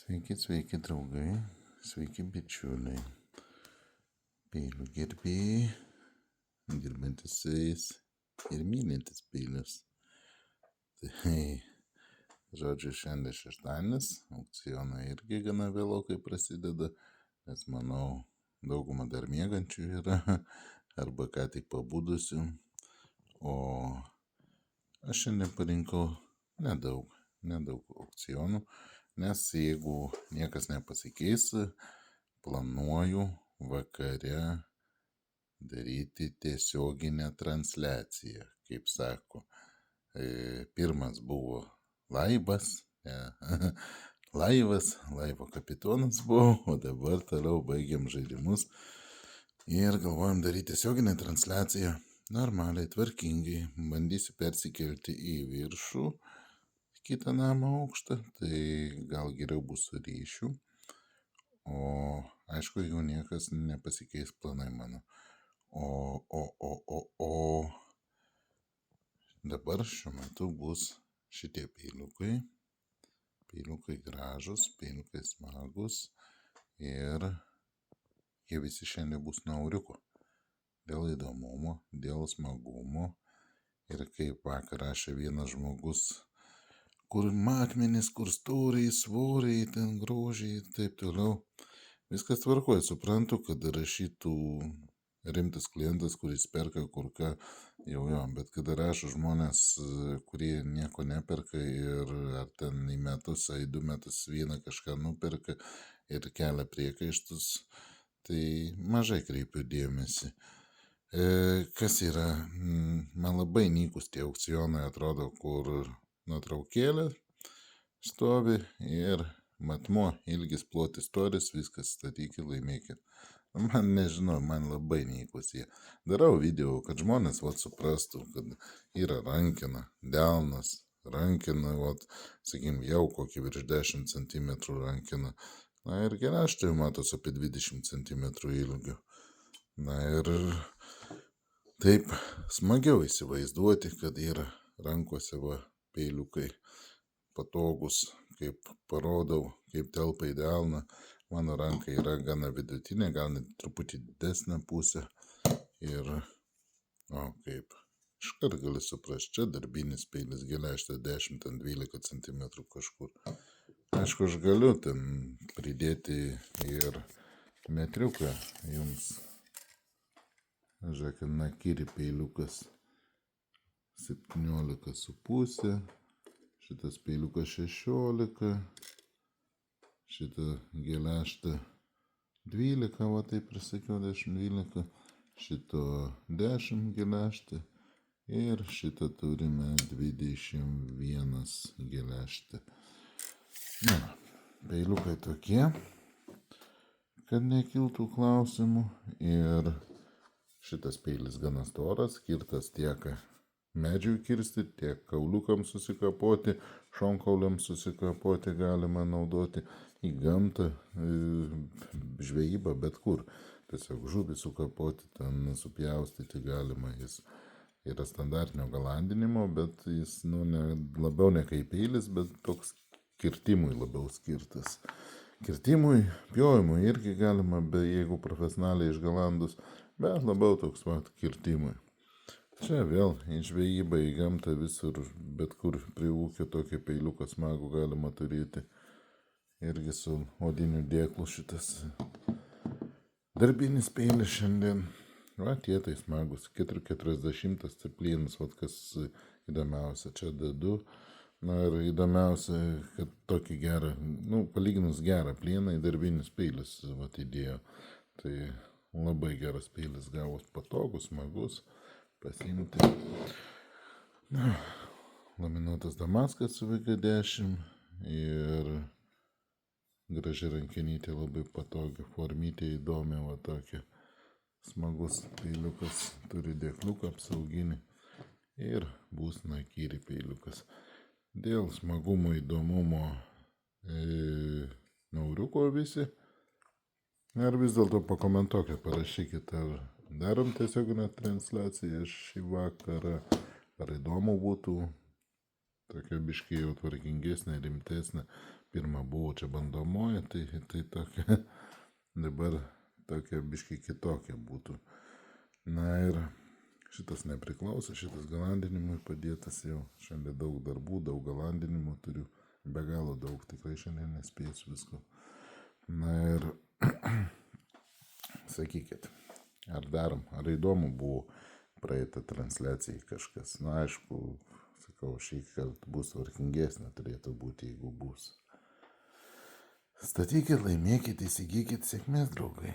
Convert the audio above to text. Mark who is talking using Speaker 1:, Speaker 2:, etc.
Speaker 1: Sveiki, sveiki draugai, sveiki bičiuliai, peilių gerbėjai, dirbantis su jais ir mylintis peilius. Tai, žodžiu, šiandien šeštadienis, aukcionai irgi gana vėlokai prasideda, nes manau, dauguma dar miegančių yra arba ką tik pabudusių, o aš šiandien parinkau nedaug aukcionų, nes jeigu niekas nepasikeis, planuoju vakare daryti tiesioginę transliaciją, kaip sako. Pirmas buvo laivas, laivo kapitonas buvo, o dabar toliau baigiam žaidimus ir galvojam daryti tiesioginę transliaciją normaliai, tvarkingai, bandysiu persikelti į viršų, kitą namo aukštą, tai gal geriau bus su ryšiu, o aišku, jeigu niekas nepasikeis planai mano. O dabar šiuo metu bus šitie peiliukai gražus, peiliukai smagus ir jie visi šiandien bus nuo euriuko. Dėl įdomumo, dėl smagumo ir kaip vakar rašė vienas žmogus, kur akmenys, kur storiai, svoriai, ten grožiai ir taip toliau. Viskas tvarkoja, suprantu, kad rašytų rimtas klientas, kuris perka kur ką, jau, bet kada rašo žmonės, kurie nieko neperka ir ar ten į metus, į 2 metus vieną kažką nuperka ir kelia priekaištus, tai mažai kreipiu dėmesį. Kas yra, man labai nykus tie aukcionai atrodo, kur nuotraukėlė stovi ir matmuo, ilgis, plotis, storis, viskas statykit, laimėkit. Man nežinau, man labai nykus jie. Darau video, kad žmonės suprastų, kad yra rankina, delnas, rankina, sakykim, jau kokį virš 10 cm rankina. Na ir geležtė matos apie 20 cm ilgio. Na ir taip smagiau įsivaizduoti, kad yra rankose peiliukai patogus, kaip parodau, kaip telpa į delną. Mano ranka yra gana vidutinė, gal net truputį didesnė pusė. Ir, kaip, iškart gali suprasti, čia darbinis peilis, geležtė 10-12 cm kažkur. Aišku, aš galiu ten pridėti ir metriuką jums. Žiūrėkit, nakiri peiliukas 17,5, šitas peiliukas 16, šitą geležtą 12, taip ir sakiau, 10-12, šito 10 geležtą ir šitą turime 21 geležtą. Peiliukai tokie, kad nekiltų klausimų, ir šitas peilis gana storas, skirtas tiek medžiui kirsti, tiek kauliukams susikapoti, šonkauliams susikapoti galima naudoti, į gamtą, žvejybą, bet kur. Tiesiog žuvį sukapoti, ten supjaustyti galima, jis yra standartinio galandinimo, bet jis labiau ne kaip peilis, bet toks kirtimui labiau skirtas. Kirtimui, pjovimui irgi galima, jeigu profesionaliai išgalandus, bet labiau toks kirtimui. Čia vėl į žvejybą, į gamtą, visur, bet kur prie ūkio tokį peiliuką smagų galima turėti. Irgi su odiniu dėklu šitas darbinis peilis šiandien. Tie tai smagus, 440 ceplynas, kas įdomiausia, čia D2. Na ir įdomiausia, kad tokį gerą, palyginus gerą plieną į darbinis peilis įdėjo. Tai labai geras peilis gavos, patogus, smagus pasiimti. Laminuotas damaskas su VG10 ir graži rankinytė, labai patogi, formytė įdomi, tokia. Smagus peiliukas, turi dėkliuką apsauginį ir bus nakiri peiliukas. Dėl smagumo, įdomumo euriuko visi. Ar vis dėlto pakomentuokite, parašykite, ar darom tiesioginę transliaciją šį vakarą, ar įdomu būtų tokia biškai jau tvarkingesnė, rimtesnė. Pirma buvo čia bandomoji, tai tokia, dabar tokia biškai kitokia būtų. Na ir šitas nepriklauso, šitas galandinimui padėtas jau. Šiandien daug darbų, daug galandinimų turiu, be galo daug, tikrai šiandien nespėsiu visko. Na ir sakykit, ar darom, ar įdomu buvo praeitą transliaciją kažkas. Na aišku, sakau, šį kartą bus tvarkingesnė, turėtų būti, jeigu bus. Statykit, laimėkit, įsigykit, sėkmės, draugai.